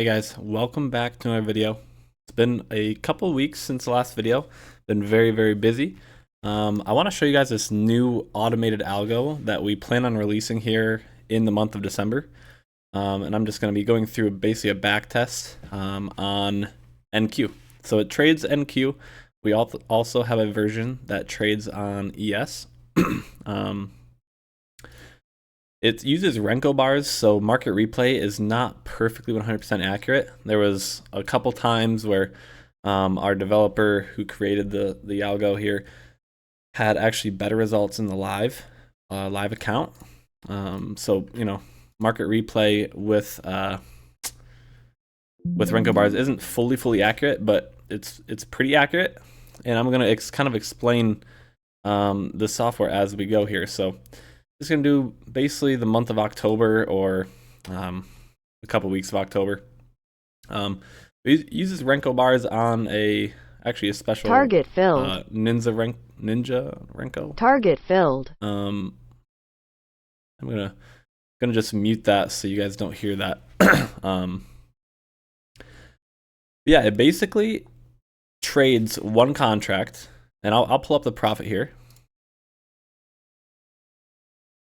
Hey guys, welcome back to another video. It's been a couple weeks since the last video. Been very busy. I want to show you guys this new automated algo that we plan on releasing here in the month of December. And I'm just going to be going through basically a back test on NQ. So it trades NQ. We also have a version that trades on ES. It uses Renko bars, so market replay is not perfectly 100% accurate. There was a couple times where our developer who created the algo here had actually better results in the live account. So market replay with Renko bars isn't fully accurate, but it's pretty accurate. And I'm gonna kind of explain the software as we go here. So just gonna do basically the month of October or a couple weeks of October. It uses Renko bars on actually a special Target filled. Ninja Renko. Target filled. I'm gonna just mute that so you guys don't hear that. Yeah, it basically trades one contract, and I'll pull up the profit here.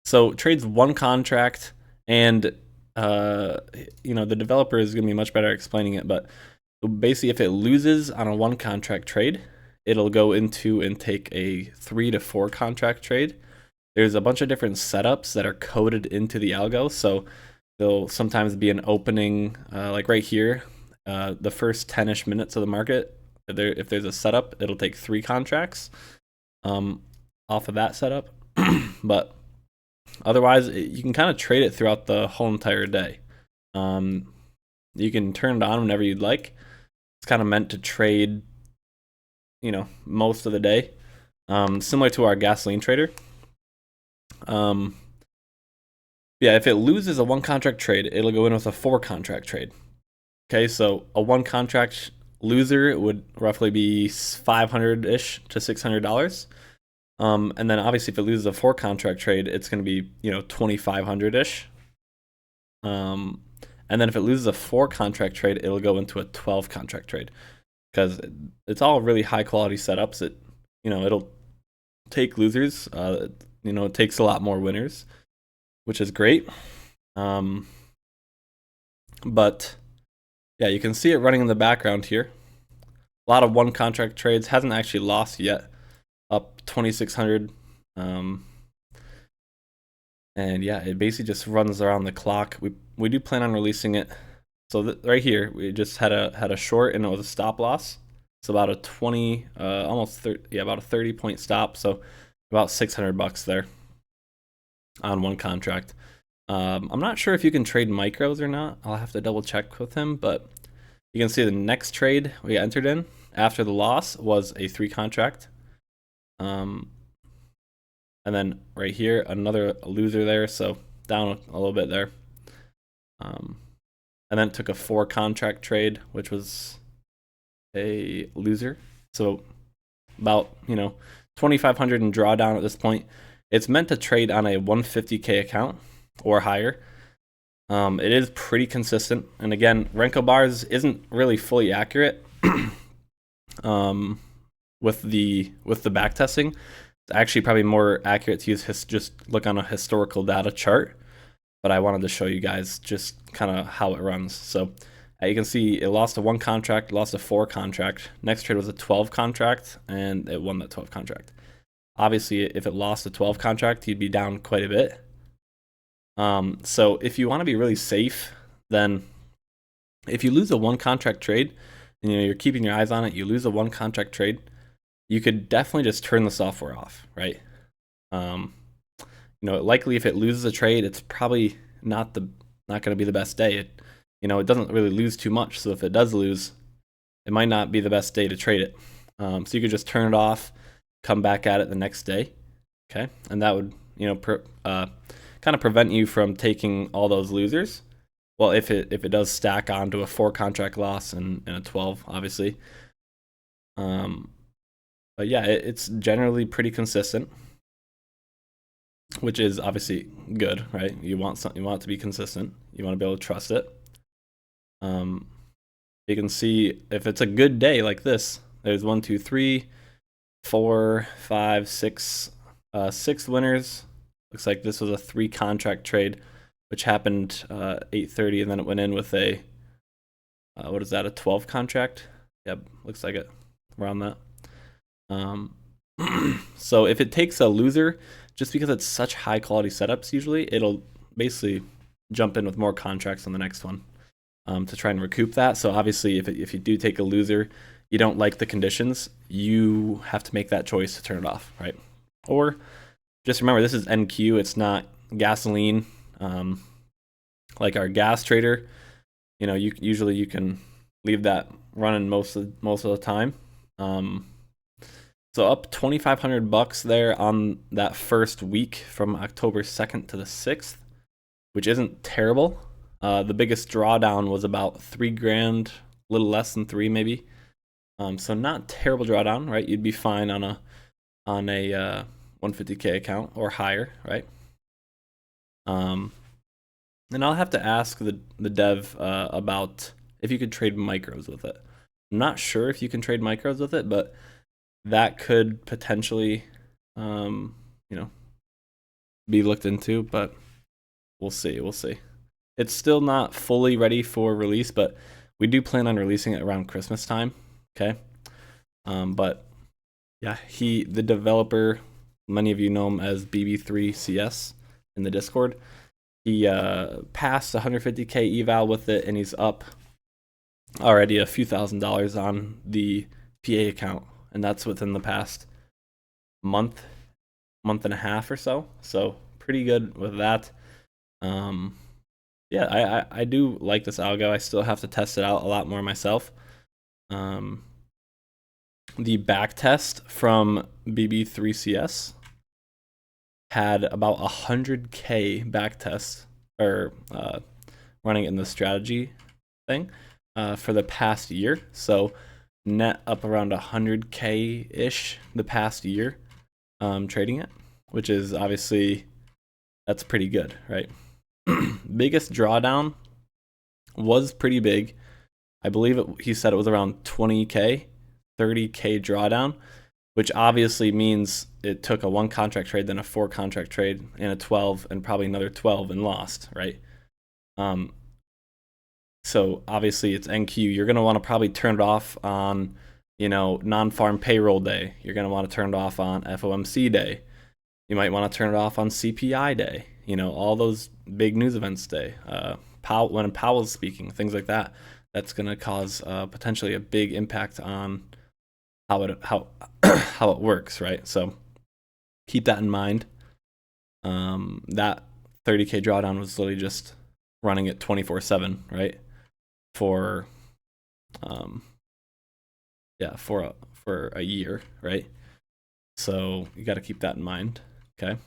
So it trades one contract, and the developer is going to be much better at explaining it. But basically, if it loses on a one contract trade, it'll go into and take a 3 to 4 contract trade. There's a bunch of different setups that are coded into the algo. So there'll sometimes be an opening, like right here, the first 10-ish minutes of the market. If there's a setup, it'll take 3 contracts off of that setup. But otherwise, you can kind of trade it throughout the whole entire day. You can turn it on whenever you'd like. It's kind of meant to trade, most of the day, similar to our gasoline trader. Yeah, if it loses a one contract trade, it'll go in with a 4 contract trade. Okay, so a one contract loser would roughly be $500-ish to $600. And then obviously if it loses a 4 contract trade, it's going to be, $2,500-ish. And then if it loses a 4 contract trade, it'll go into a 12 contract trade, because it's all really high quality setups. It'll take losers. It takes a lot more winners, which is great. But yeah, you can see it running in the background here. A lot of one contract trades, hasn't actually lost yet. Up 2,600, and yeah, it basically just runs around the clock. We do plan on releasing it. So right here, we just had a short, and it was a stop loss. It's about a 20, almost 30, yeah, about a 30-point stop. So about $600 there on one contract. I'm not sure if you can trade micros or not. I'll have to double check with him, but you can see the next trade we entered in after the loss was a 3 contract. And then right here, another loser there, so down a little bit there. And then it took a 4 contract trade, which was a loser. So about, 2,500 in drawdown at this point. It's meant to trade on a 150K account or higher. It is pretty consistent. And again, Renko bars isn't really fully accurate. With the back testing, it's actually probably more accurate to use just look on a historical data chart. But I wanted to show you guys just kind of how it runs. So you can see it lost a 1 contract, lost a 4 contract. Next trade was a 12 contract, and it won that 12 contract. Obviously, if it lost a 12 contract, you'd be down quite a bit. So if you want to be really safe, then if you lose a 1 contract trade, and you're keeping your eyes on it, you lose a 1 contract trade, you could definitely just turn the software off, right? Likely if it loses a trade, it's probably not going to be the best day. It doesn't really lose too much. So if it does lose, it might not be the best day to trade it. So you could just turn it off, come back at it the next day, okay? And that would, kind of prevent you from taking all those losers. Well, if it does stack onto a 4 contract loss and a 12, obviously. But yeah, it's generally pretty consistent, which is obviously good, right? You want it to be consistent. You want to be able to trust it. You can see if it's a good day like this, there's 1, 2, 3, 4, 5, 6, 6 winners. Looks like this was a 3 contract trade, which happened 8:30, and then it went in with a what is that, a 12 contract? Yep, looks like it, around that. So if it takes a loser, just because it's such high quality setups, usually it'll basically jump in with more contracts on the next one to try and recoup that. So obviously, if you do take a loser, you don't like the conditions, you have to make that choice to turn it off, right? Or just remember, this is NQ, it's not gasoline. Like our gas trader, you know, usually you can leave that running most of the time. So up $2,500 there on that first week from October 2nd to the 6th, which isn't terrible. The biggest drawdown was about $3,000, a little less than 3 maybe. So not terrible drawdown, right? You'd be fine on a 150K account or higher, right? And I'll have to ask the dev about if you could trade micros with it. I'm not sure if you can trade micros with it, but that could potentially, be looked into. But we'll see. It's still not fully ready for release, but we do plan on releasing it around Christmas time. Okay. But yeah, the developer, many of you know him as BB3CS in the Discord. He passed 150K eval with it, and he's up already a few $1,000s on the PA account, and that's within the past month and a half or so. So pretty good with that. Yeah, I do like this algo. I still have to test it out a lot more myself. The backtest from BB3CS had about 100K backtest or running in the strategy thing for the past year. So net up around 100K ish the past year trading it, which is obviously, that's pretty good, right? Biggest drawdown was pretty big. I believe he said it was around 20K, 30K drawdown, which obviously means it took a 1 contract trade, then a 4 contract trade, and a 12, and probably another 12 and lost, right? So obviously it's NQ. You're going to want to probably turn it off on, non-farm payroll day. You're going to want to turn it off on FOMC day. You might want to turn it off on CPI day. All those big news events day. When Powell's speaking, things like that. That's going to cause potentially a big impact on how it works, right? So keep that in mind. That 30K drawdown was literally just running it 24/7, right? For a year, right? So you got to keep that in mind, okay?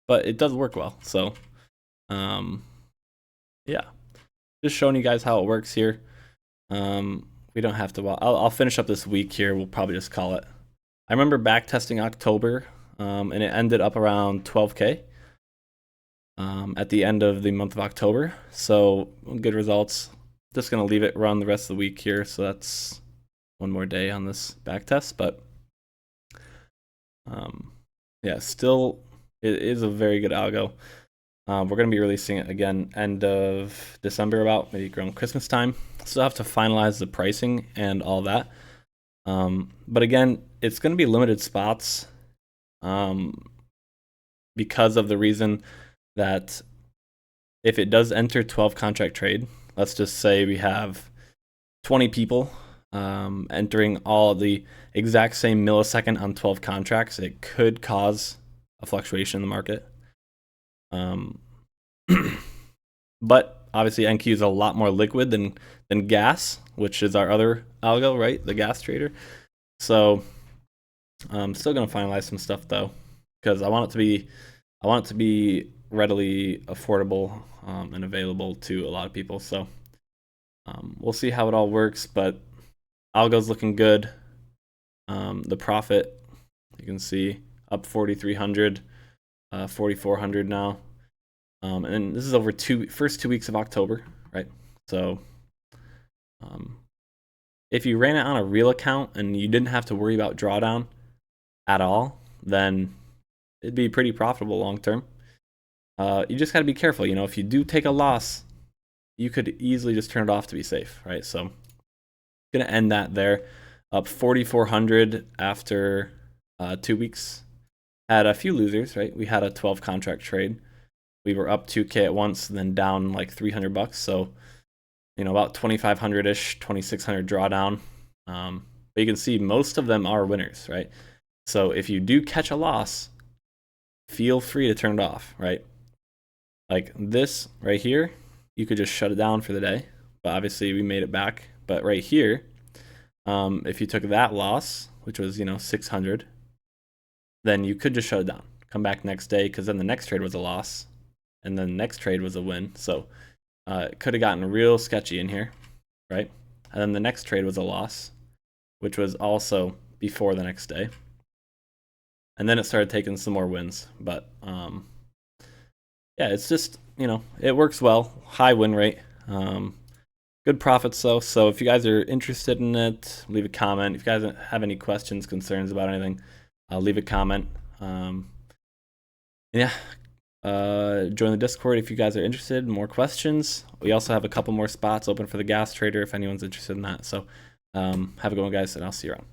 But it does work well, so yeah, just showing you guys how it works here. We don't have to. I'll finish up this week here. We'll probably just call it. I remember back testing October, and it ended up around 12K at the end of the month of October. So good results. Just gonna leave it run the rest of the week here. So that's one more day on this back test, but yeah, still it is a very good algo. We're going to be releasing it again end of December, about maybe around Christmas time. Still have to finalize the pricing and all that. But again, it's going to be limited spots because of the reason that if it does enter 12 contract trade, let's just say we have 20 people entering all the exact same millisecond on 12 contracts, it could cause a fluctuation in the market. But obviously NQ is a lot more liquid than gas, which is our other algo, right? The gas trader. So I'm still gonna finalize some stuff though, because I want it to be readily affordable and available to a lot of people. So we'll see how it all works, but algo's looking good. The profit, you can see up 4,300, 4,400 now. And this is over first 2 weeks of October, right? So if you ran it on a real account and you didn't have to worry about drawdown at all, then it'd be pretty profitable long term. You just got to be careful. If you do take a loss, you could easily just turn it off to be safe, right? So I'm gonna end that there. Up 4,400 after 2 weeks. Had a few losers, right? We had a 12 contract trade. We were up 2K at once, then down like $300. So about 2,500-ish, 2,600 drawdown. But you can see most of them are winners, right? So if you do catch a loss, feel free to turn it off, right? Like this right here, you could just shut it down for the day. But obviously we made it back. But right here, if you took that loss, which was 600, then you could just shut it down. Come back next day, because then the next trade was a loss, and then the next trade was a win. So it could have gotten real sketchy in here, right? And then the next trade was a loss, which was also before the next day. And then it started taking some more wins. But yeah, it's just, it works well. High win rate. Good profits though. So if you guys are interested in it, leave a comment. If you guys have any questions, concerns about anything, leave a comment. Yeah. Join the Discord if you guys are interested. More questions. We also have a couple more spots open for the gas trader if anyone's interested in that. So have a good one, guys, and I'll see you around.